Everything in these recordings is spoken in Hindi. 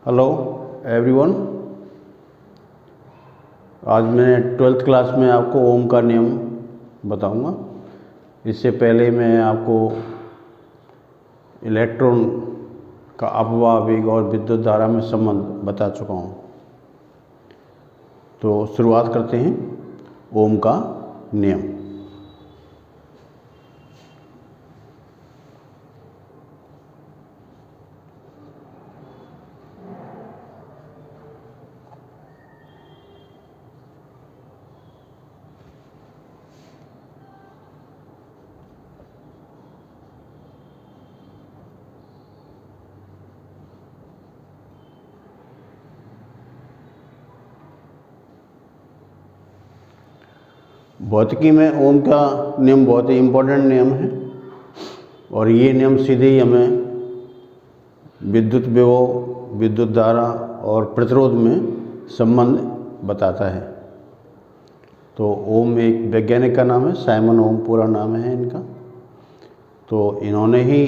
Hello everyone. आज मैं 12th क्लास में आपको ओम का नियम बताऊंगा। इससे पहले मैं आपको इलेक्ट्रॉन का अपवाह वेग और विद्युत धारा में संबंध बता चुका हूं। तो शुरुआत करते हैं ओम का नियम। भौतिकी में ओम का नियम बहुत ही इम्पोर्टेंट नियम है और ये नियम सीधे ही हमें विद्युत विभव, विद्युत धारा और प्रतिरोध में संबंध बताता है। तो ओम एक वैज्ञानिक का नाम है, साइमन ओम पूरा नाम है इनका। तो इन्होंने ही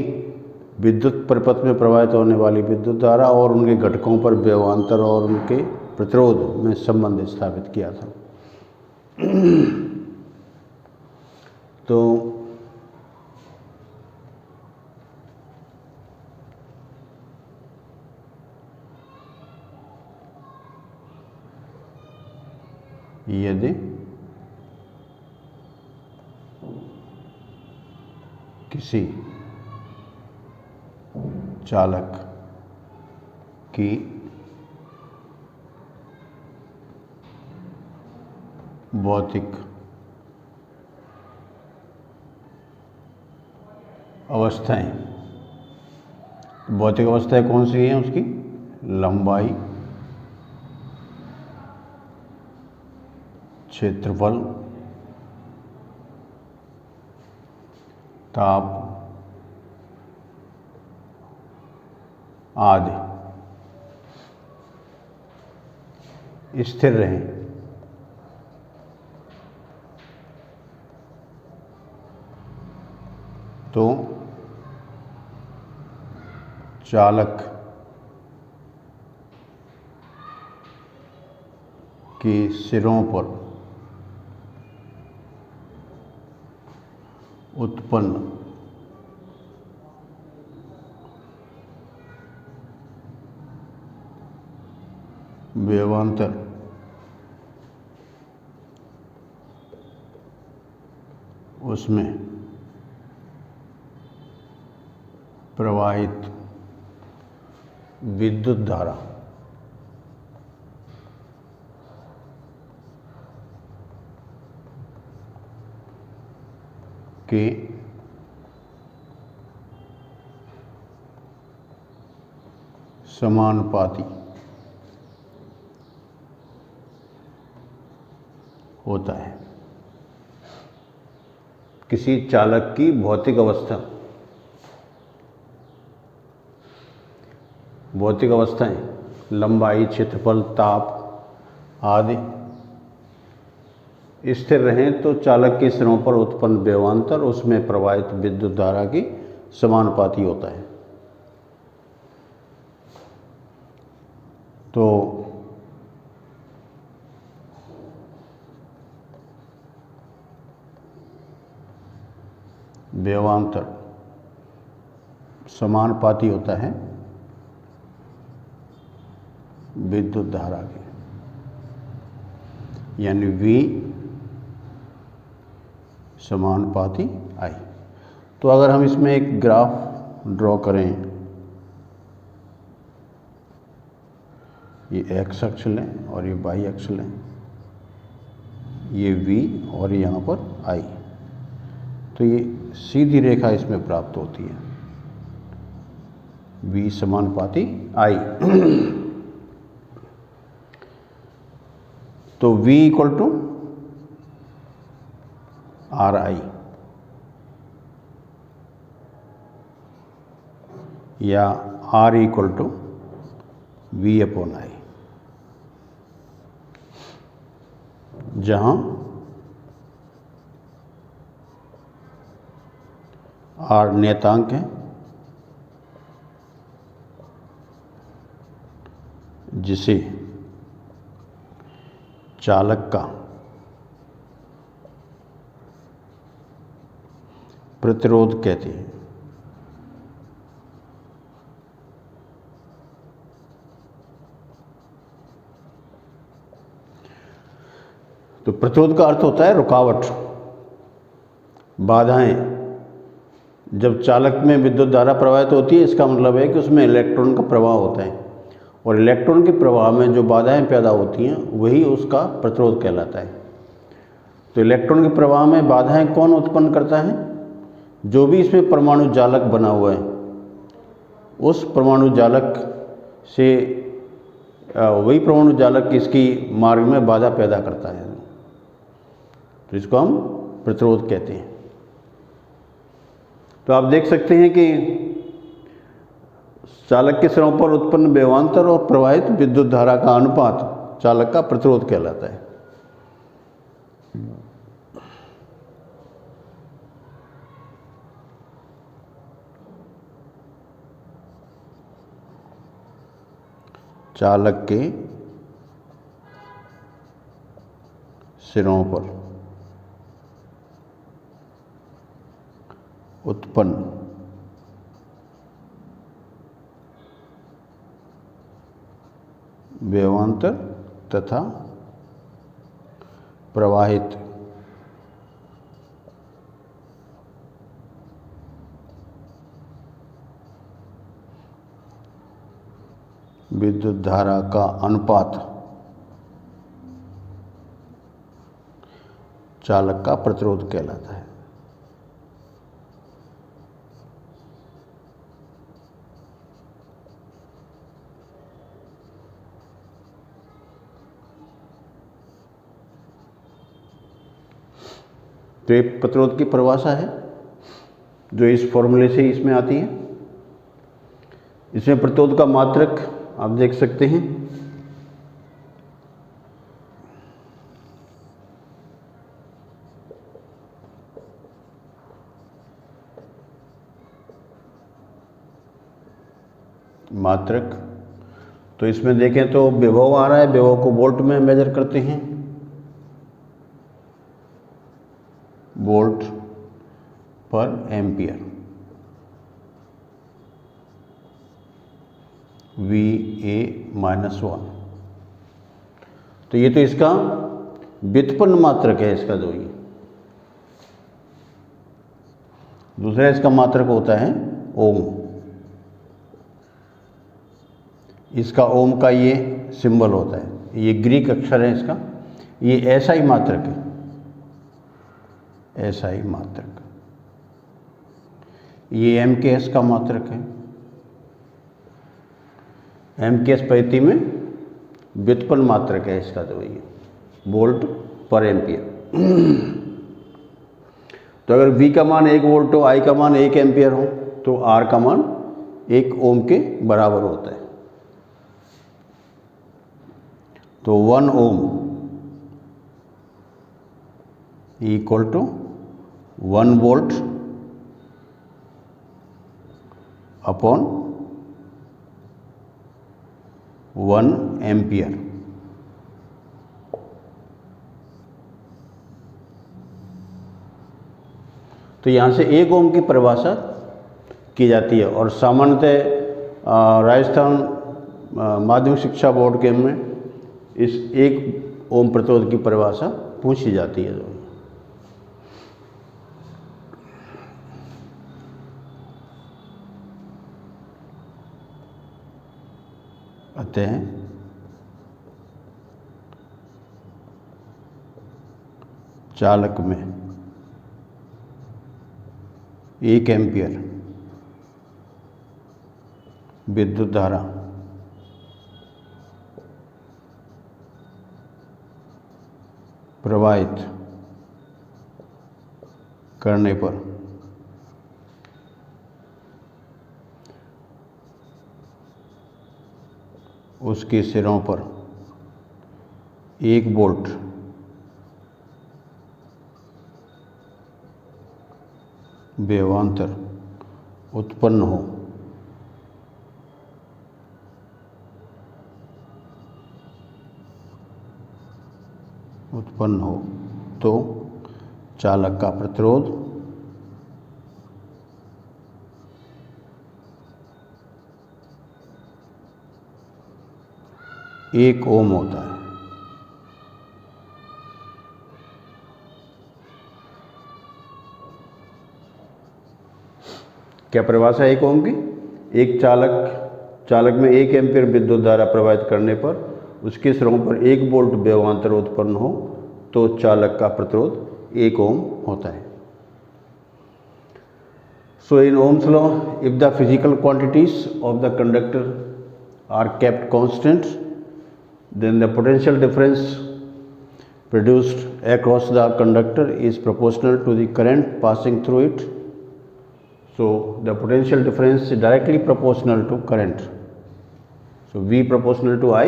विद्युत परिपथ में प्रवाहित होने वाली विद्युत धारा और उनके घटकों पर विभवांतर और उनके प्रतिरोध में संबंध स्थापित किया था। तो यदि किसी चालक की भौतिक अवस्थाएं, भौतिक अवस्थाएं कौन सी हैं उसकी? लंबाई, क्षेत्रफल, ताप आदि स्थिर रहें तो चालक के सिरों पर उत्पन्न विभवांतर उसमें प्रवाहित विद्युत धारा के समानुपाती होता है। किसी चालक की भौतिक अवस्था, भौतिक अवस्थाएं लंबाई, क्षेत्रफल, ताप आदि स्थिर रहें तो चालक के सिरों पर उत्पन्न विभवांतर उसमें प्रवाहित विद्युत धारा की समानुपाती होता है। तो विभवांतर समानुपाती होता है विद्युत धारा के, यानी V समानुपाती I। तो अगर हम इसमें एक ग्राफ ड्रॉ करें, ये x अक्ष लें और ये y अक्ष लें, ये V और यहाँ पर I, तो ये सीधी रेखा इसमें प्राप्त होती है, V समानुपाती I। तो V इक्वल टू RI या R equal to V upon I, जहाँ R नियतांक है जिसे चालक का प्रतिरोध कहते हैं। तो प्रतिरोध का अर्थ होता है रुकावट, बाधाएं। जब चालक में विद्युत धारा प्रवाहित होती है, इसका मतलब है कि उसमें इलेक्ट्रॉन का प्रवाह होता है, और इलेक्ट्रॉन के प्रवाह में जो बाधाएं पैदा होती हैं वही उसका प्रतिरोध कहलाता है। तो इलेक्ट्रॉन के प्रवाह में बाधाएं कौन उत्पन्न करता है? जो भी इसमें परमाणु जालक बना हुआ है, उस परमाणु जालक से वही परमाणु जालक इसकी मार्ग में बाधा पैदा करता है, तो इसको हम प्रतिरोध कहते हैं। तो आप देख सकते हैं कि चालक के सिरों पर उत्पन्न विभवांतर और प्रवाहित विद्युत धारा का अनुपात चालक का प्रतिरोध कहलाता है। चालक के सिरों पर उत्पन्न विभवांतर तथा प्रवाहित विद्युत धारा का अनुपात चालक का प्रतिरोध कहलाता है। तो एक प्रतिरोध की परिभाषा है जो इस फॉर्मूले से इसमें आती है। इसमें प्रतिरोध का मात्रक आप देख सकते हैं, मात्रक। तो इसमें देखें तो विभव आ रहा है, विभव को वोल्ट में मेजर करते हैं, वोल्ट पर एम्पियर, VA-1। तो ये तो इसका व्युत्पन्न मात्रक है, इसका जो ये दूसरा इसका मात्रक होता है ओम। इसका ओम का ये सिंबल होता है, ये ग्रीक अक्षर है इसका, ये ऐसा ही मात्रक है, ऐसा ही मात्रक। ये MKS का मात्रक है। MKS पद्धति में व्युत्पन्न मात्रक है इसका, तो ये वोल्ट पर एम्पियर। तो अगर V का मान 1 वोल्ट हो, I का मान 1 एम्पियर हो, तो R का मान 1 ओम के बराबर होता है। तो 1 ohm equal to 1 volt upon 1 ampere. तो यहाँ से 1 ओम की परिभाषा की जाती है, और सामान्यतः राजस्थान माध्यमिक शिक्षा बोर्ड के में इस 1 ओम प्रतिरोध की परिभाषा पूछी जाती है। अतः चालक में 1 एम्पियर विद्युत धारा प्रवाहित करने पर उसके सिरों पर 1 वोल्ट विभवांतर उत्पन्न हो, उत्पन्न हो तो चालक का प्रतिरोध एक ओम होता है। क्या परिभाषा है एक ओम की? एक चालक में 1 एम्पीयर विद्युत धारा प्रवाहित करने पर उसके सिरों पर 1 वोल्ट विभवांतर उत्पन्न हो तो चालक का प्रतिरोध 1 ओम होता है। So in Ohm's law, if the physical quantities of the conductor are kept constant, then the potential difference produced across the conductor is proportional to the current passing through it. So the potential difference is directly proportional to current. So V proportional to I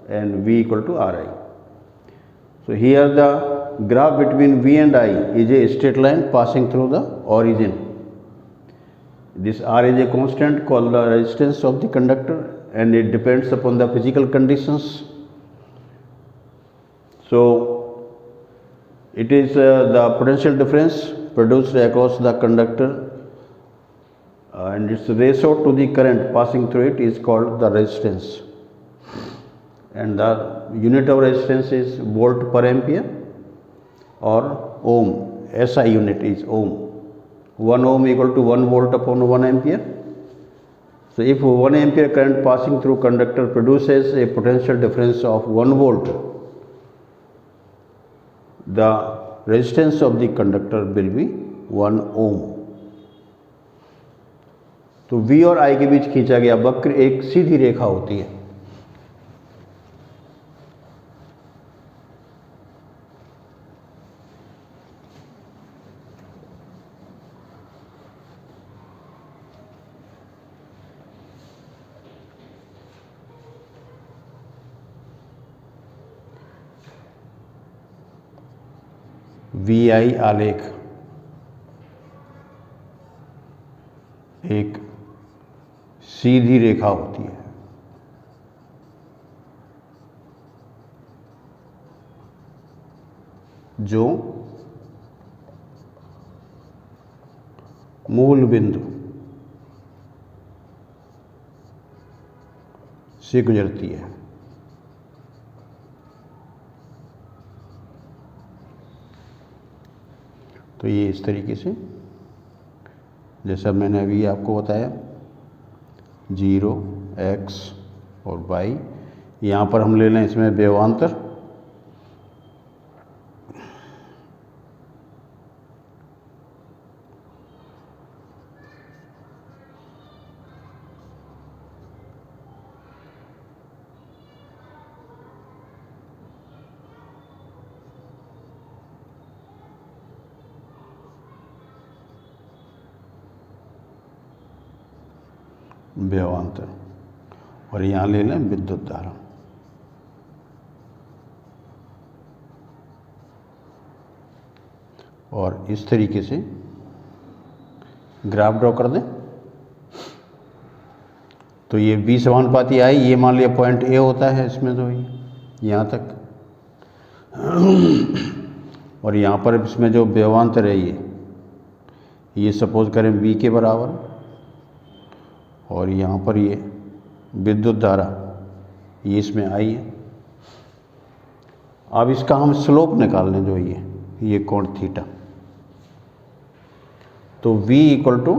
and V equal to Ri. So here the graph between V and I is a straight line passing through the origin. This R is a constant called the resistance of the conductor and it depends upon the physical conditions. So it is the potential difference produced across the conductor and its ratio to the current passing through it is called the resistance. And the unit of resistance is volt per ampere or ohm. SI unit is ohm. 1 ohm equal to 1 volt upon 1 ampere. So if 1 ampere current passing through conductor produces a potential difference of 1 volt, the resistance of the conductor will be 1 ohm. तो V और I के बीच खींचा गया वक्र एक सीधी रेखा होती है। VI आलेख एक सीधी रेखा होती है जो मूल बिंदु से गुजरती है। तो ये इस तरीके से, जैसा मैंने अभी आपको बताया, 0 x और y, यहाँ पर हम ले लें इसमें विभवांतर, विभवांतर, और यहाँ ले लें विद्युत धारा। और इस तरीके से ग्राफ ड्रॉ कर दें। तो ये V समानुपाती आई, ये मान लिया पॉइंट A होता है इसमें, तो ये यहाँ तक, और यहाँ पर इसमें जो विभवांतर है ये सपोज करें V के बराबर, और यहाँ पर ये विद्युत धारा ये इसमें I है। अब इसका हम स्लोप निकाल लें, जो ये कोण थीटा, तो V equal to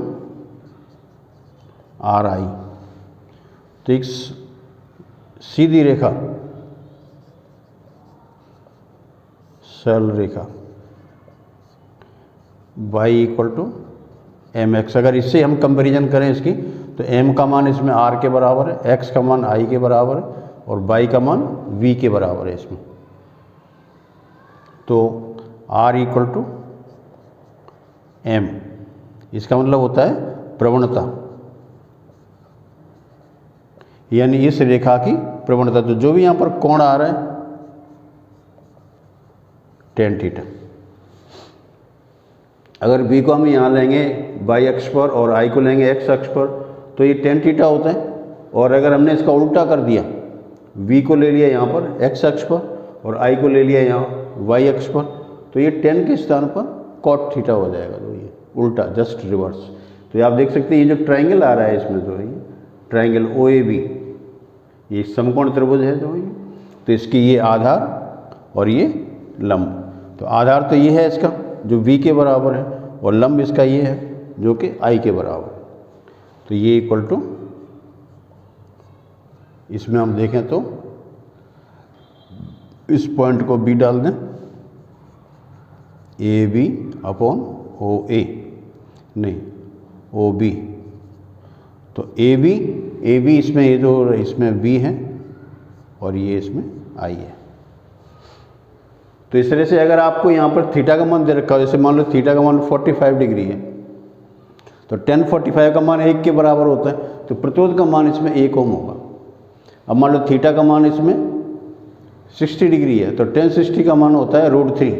R I. तो एक सीधी रेखा, सरल रेखा y equal to m x, अगर इससे हम कंपैरिजन करें इसकी, तो m का मान इसमें r के बराबर है, x का मान i के बराबर है और y का मान v के बराबर है इसमें। तो r इक्वल टू m, इसका मतलब होता है प्रवणता, यानी इस रेखा की प्रवणता। तो जो भी यहाँ पर कोण आ रहा है tan थीटा, अगर v को हम यहाँ लेंगे y अक्ष पर और i को लेंगे x अक्ष पर, तो ये tan थीटा होता है। और अगर हमने इसका उल्टा कर दिया, v को ले लिया यहाँ पर x अक्ष पर और i को ले लिया यहाँ वाई अक्ष पर, तो ये 10 के स्थान पर कॉट थीटा हो जाएगा। तो ये उल्टा, जस्ट रिवर्स। तो ये आप देख सकते हैं, ये जो ट्रायंगल आ रहा है इसमें, तो ये ट्रायंगल ओ ए बी, ये समकोण त्रिभुज है जो ये, तो इसकी ये आधार और ये लंब। तो आधार तो ये है इसका जो v के बराबर है, और लंब इसका ये है जो कि i के बराबर है। तो ये इक्वल टू, इसमें हम देखें तो इस पॉइंट को b डाल दें, ए बी अपॉन ओ ए, नहीं ओ बी, तो ए बी इसमें ये जो इसमें b है और ये इसमें i है। तो इस तरह से अगर आपको यहाँ पर थीटा का मान दे रखा हो, जैसे मान लो थीटा का मान 45 डिग्री है, तो tan 45 का मान 1 के बराबर होता है, तो प्रतिरोध का मान इसमें 1 ओम होगा। अब मान लो थीटा का मान इसमें 60 डिग्री है, तो tan 60 का मान होता है √3,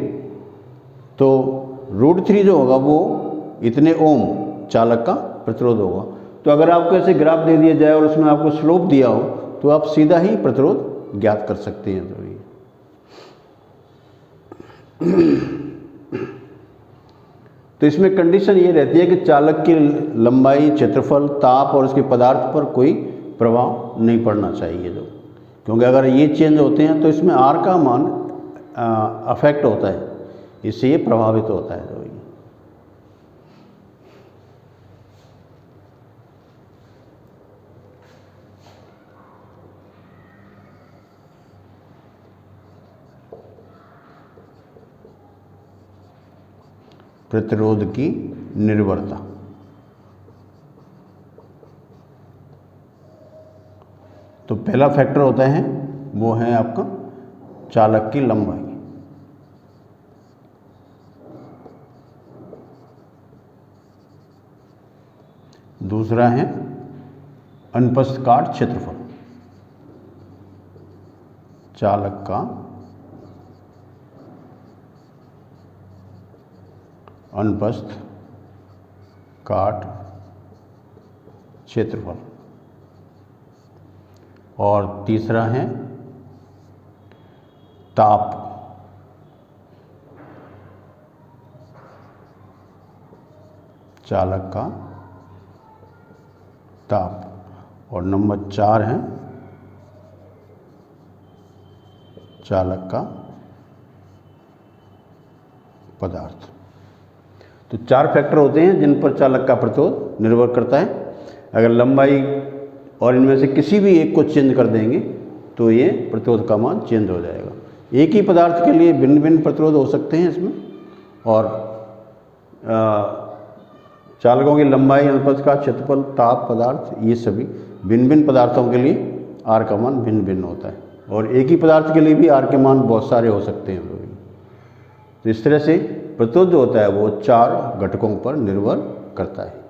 तो √3 जो होगा वो इतने ओम चालक का प्रतिरोध होगा। तो अगर आपको ऐसे ग्राफ दे दिया जाए और उसमें आपको स्लोप दिया हो, तो आप सीधा ही प्रतिरोध ज्ञात कर सकते हैं। तो ये तो इसमें कंडीशन ये रहती है कि चालक की लंबाई, क्षेत्रफल, ताप और उसके पदार्थ पर कोई प्रभाव नहीं पड़ना चाहिए जो, क्योंकि अगर ये चेंज होते हैं तो इसमें R का मान अफेक्ट होता है, इससे ये प्रभावित होता है। तो ये प्रतिरोध की निर्भरता, तो पहला फैक्टर होता है वो है आपका चालक की लंबाई, दूसरा है अनुप्रस्थ काट क्षेत्रफल, चालक का अनुप्रस्थ काट क्षेत्रफल, और तीसरा है ताप, चालक का ताप, और नंबर 4 है चालक का पदार्थ। तो 4 फैक्टर होते हैं जिन पर चालक का प्रतिरोध निर्भर करता है। अगर लंबाई और इनमें से किसी भी एक को चेंज कर देंगे तो ये प्रतिरोध का मान चेंज हो जाएगा। एक ही पदार्थ के लिए भिन्न भिन्न प्रतिरोध हो सकते हैं इसमें, और चालकों की लंबाई, अनुप्रस्थ काट, क्षेत्रफल, ताप, पदार्थ, ये सभी भिन्न भिन्न पदार्थों के लिए R का मान भिन्न भिन्न होता है, और एक ही पदार्थ के लिए भी R के मान बहुत सारे हो सकते हैं। तो इस तरह से प्रतिरोध जो होता है वो 4 घटकों पर निर्भर करता है।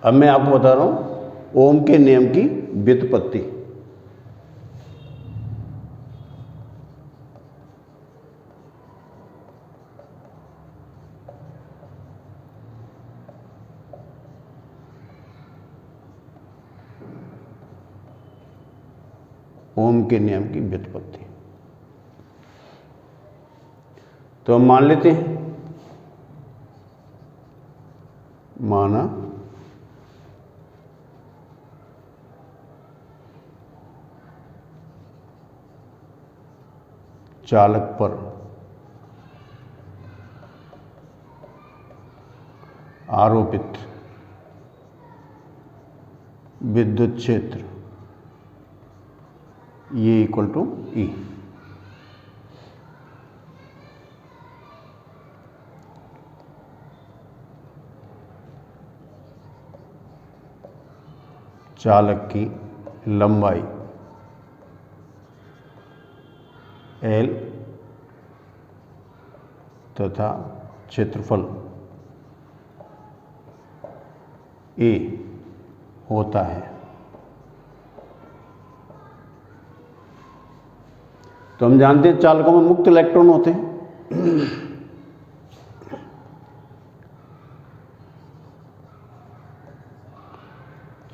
अब मैं आपको बता रहा हूं ओम के नियम की व्युत्पत्ति। ओम के नियम की व्युत्पत्ति, तो हम मान लेते हैं, माना चालक पर आरोपित विद्युत क्षेत्र ये इक्वल टू E। चालक की लंबाई L तथा क्षेत्रफल A होता है। तो हम जानते हैं चालकों में मुक्त इलेक्ट्रॉन होते हैं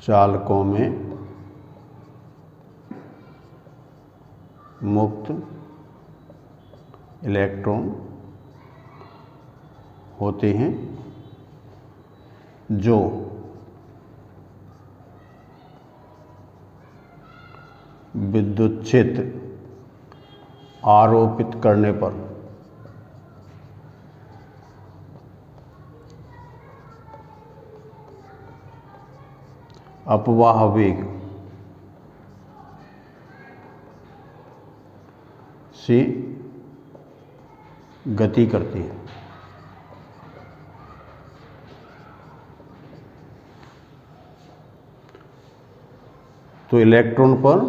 चालकों में मुक्त इलेक्ट्रॉन होते हैं जो विद्युत क्षेत्र आरोपित करने पर अपवाह वेग से गति करती है। तो इलेक्ट्रॉन पर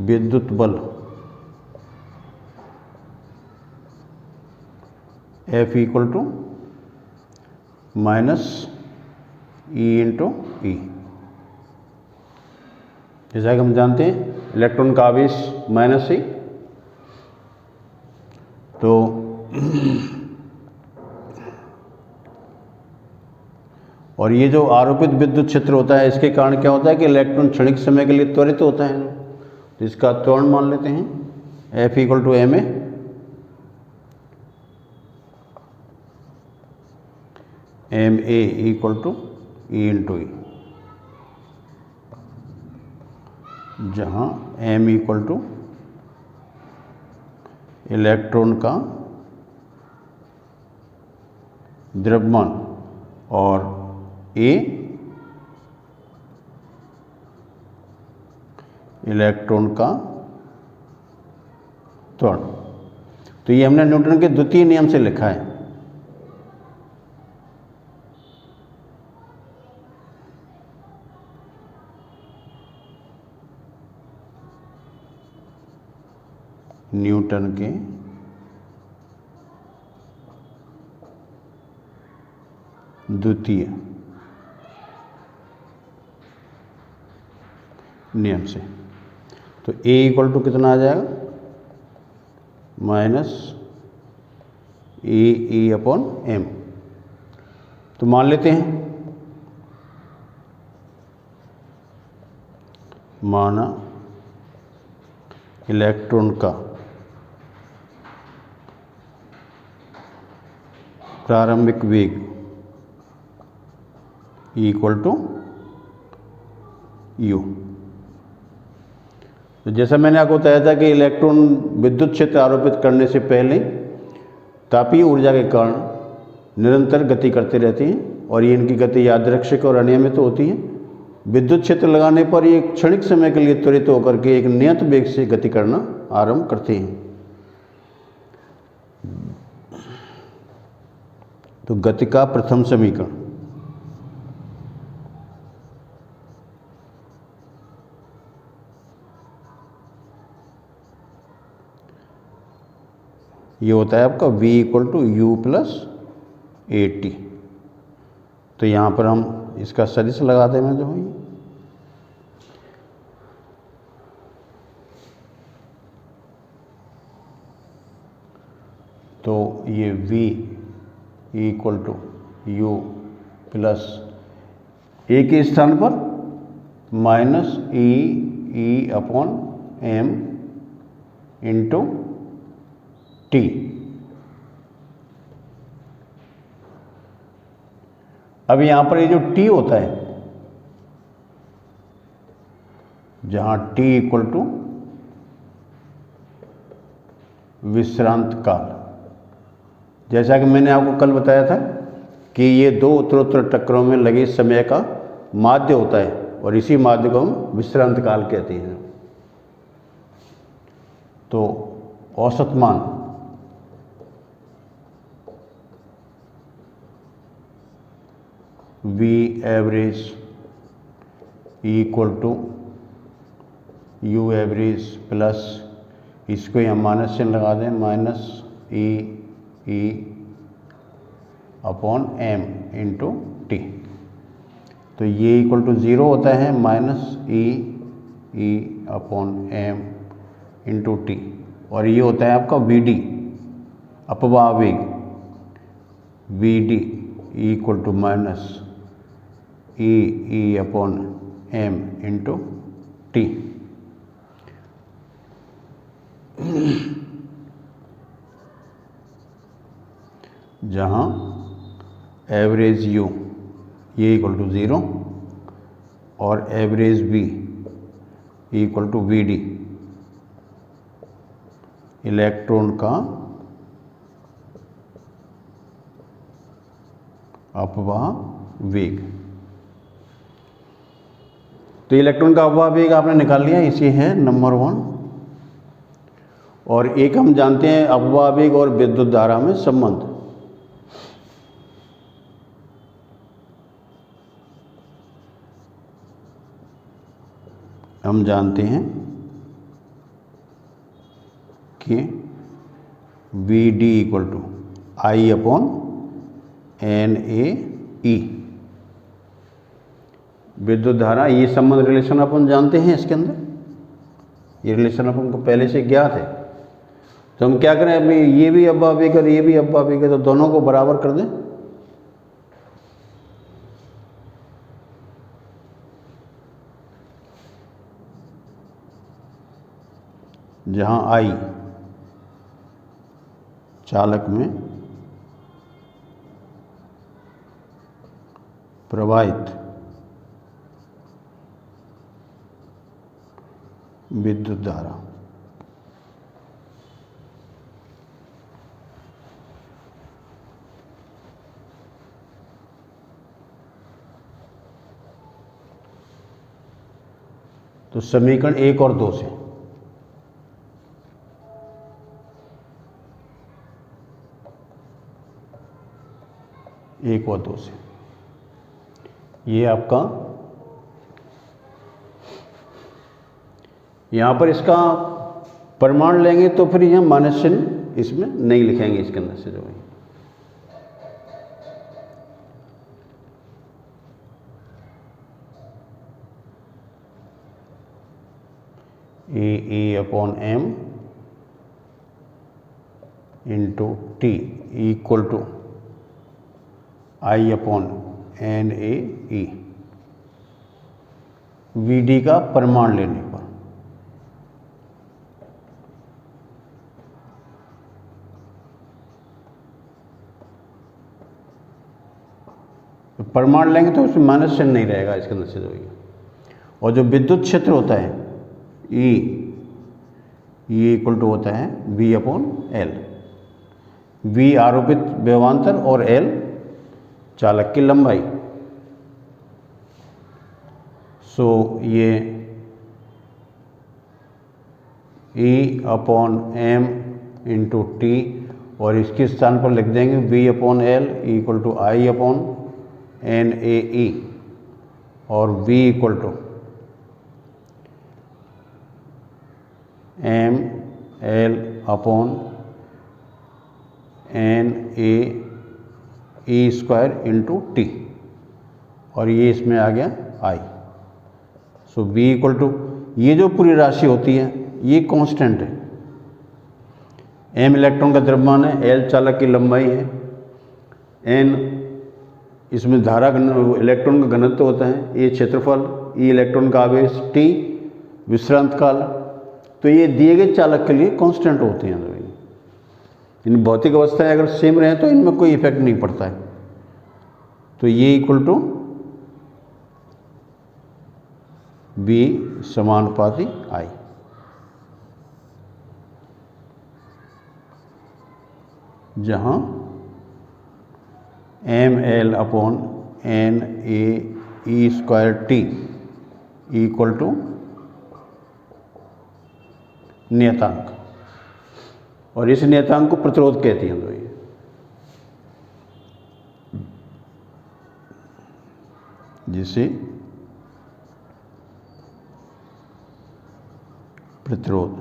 विद्युत बल F equal to minus E into e. जैसा कि हम जानते हैं इलेक्ट्रॉन का आवेश माइनस ही, तो और ये जो आरोपित विद्युत क्षेत्र होता है इसके कारण क्या होता है कि इलेक्ट्रॉन क्षणिक समय के लिए त्वरित होता है। तो इसका त्वरण मान लेते हैं F equal to m a, m a equal to e into e, जहाँ m इक्वल टू इलेक्ट्रॉन का द्रव्यमान और a इलेक्ट्रॉन का त्वरण। तो ये हमने न्यूटन के द्वितीय नियम से लिखा है। न्यूटन के द्वितीय नियम से। तो A इक्वल टू कितना आ जाएगा, माइनस ए ई अपॉन एम। तो मान लेते हैं, माना इलेक्ट्रॉन का प्रारंभिक वेग इक्वल टू यू। तो जैसा मैंने आपको बताया था कि इलेक्ट्रॉन विद्युत क्षेत्र आरोपित करने से पहले तापीय ऊर्जा के कारण निरंतर गति करते रहती हैं और ये इनकी गति यादृच्छिक और अनियमित होती है। विद्युत क्षेत्र लगाने पर ये क्षणिक समय के लिए त्वरित होकर के एक नियत वेग से गति करना आरंभ करते हैं। तो गति का प्रथम समीकरण ये होता है आपका v equal to u plus a t. तो यहाँ पर हम इसका सदिश लगा दें मैं जो है, तो ये v equal to u plus a के स्थान पर minus e upon m into t. अब यहां पर ये जो टी होता है, जहां टी इक्वल टू विश्रांत काल, जैसा कि मैंने आपको कल बताया था कि ये दो उत्तरोत्तर टक्करों में लगे समय का माध्य होता है और इसी माध्य को हम विश्रांत काल कहते हैं। तो औसत मान V average equal to U average plus, इसको यहाँ माइनस चिन्ह लगा दें, minus e upon m into t. तो ये इक्वल टू 0 होता है, minus e upon m into t. और ये होता है आपका वी डी अपवाह वेग, v d equal to minus e upon m into t. जहाँ एवरेज यू ये इक्वल टू 0 और average b equal to v d, electron का अपवाह वेग। तो इलेक्ट्रॉन का अपवाह वेग आपने निकाल लिया, इसी है नंबर 1। और एक हम जानते हैं अपवाह वेग और विद्युत धारा में संबंध। हम जानते हैं कि v d equal to i upon n a e, विद्युत धारा, ये संबंध रिलेशन अपन जानते हैं। इसके अंदर ये रिलेशन अपन को पहले से ज्ञात है। तो हम क्या करें, अभी ये भी अपवाह वेग और ये भी अपवाह वेग है, तो दोनों को बराबर कर दें। जहां आई चालक में प्रवाहित विद्युत धारा, तो समीकरण 1 और 2 से एक और 2 से ये आपका, यहाँ पर इसका प्रमाण लेंगे तो फिर यहाँ माइनस चिन्ह इसमें नहीं लिखेंगे, इसके अंदर से जो है a upon m into t equal to i upon n a e, v d का प्रमाण लेने पर। तो प्रमाण लेंगे तो उसमें माइनस चिन्ह नहीं रहेगा इसके अंदर से जो है। और जो विद्युत क्षेत्र होता है ई, ये इक्वल टू होता है वी अपॉन एल, वी आरोपित विभवांतर और एल चालक की लंबाई। सो ये e upon m into t, और इसके स्थान पर लिख देंगे v upon l equal to i upon n a e, और v equal to m l upon n a e square into t, और ये इसमें आ गया i. So b equal to, ये जो पूरी राशि होती है ये कांस्टेंट है। एम इलेक्ट्रॉन का द्रव्यमान है, एल चालक की लंबाई है, एन इसमें धारा इलेक्ट्रॉन का घनत्व होता है, ये क्षेत्रफल, ई इलेक्ट्रॉन का आवेश, टी विश्रांत काल। तो ये दिए गए चालक के लिए कांस्टेंट होते हैं। इन भौतिक अवस्थाएं अगर सेम रहें तो इनमें कोई इफेक्ट नहीं पड़ता है। तो ये इक्वल टू बी समानुपाती आई। जहां m l upon n a e square t equal to नियतांक, और इस नियतांक को प्रतिरोध कहती हैं। तो ये जिसे प्रतिरोध,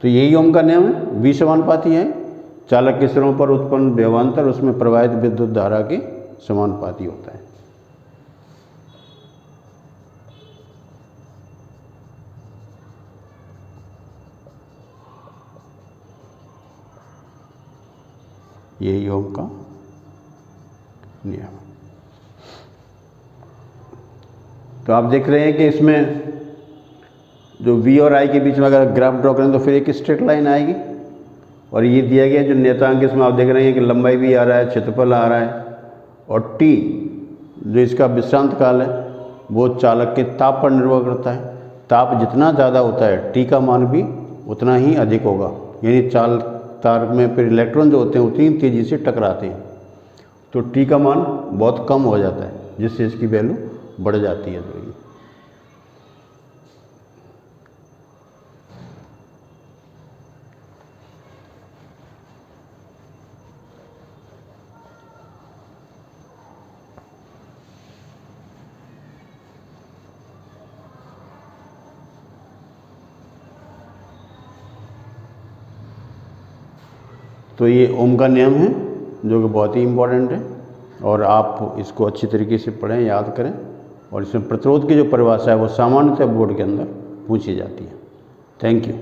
तो यही ओम का नियम है। V समानुपाती है, चालक के सिरों पर उत्पन्न विभवांतर उसमें प्रवाहित विद्युत धारा के समानुपाती होता है। यही ओम का नियम। तो आप देख रहे हैं कि इसमें जो V और I के बीच में अगर ग्राफ ड्रॉ करें तो फिर एक स्ट्रेट लाइन आएगी, और ये दिया गया जो नियतांक इसमें आप देख रहे हैं कि लंबाई भी आ रहा है, क्षेत्रफल आ रहा है, और T जो इसका विश्रांत काल है वो चालक के ताप पर निर्भर करता है। ताप जितना ज़्यादा होता है T का मान भी उतना ही अधिक होगा, यानी चाल तार में फिर इलेक्ट्रॉन जो होते हैं उतनी तेज़ी से टकराते हैं, तो T का मान बहुत कम हो जाता है, जिससे इसकी वैल्यू बढ़ जाती है। तो ये ओम का नियम है जो कि बहुत ही इम्पोर्टेंट है, और आप इसको अच्छी तरीके से पढ़ें, याद करें। और इसमें प्रतिरोध की जो परिभाषा है वो सामान्यतः बोर्ड के अंदर पूछी जाती है। Thank you.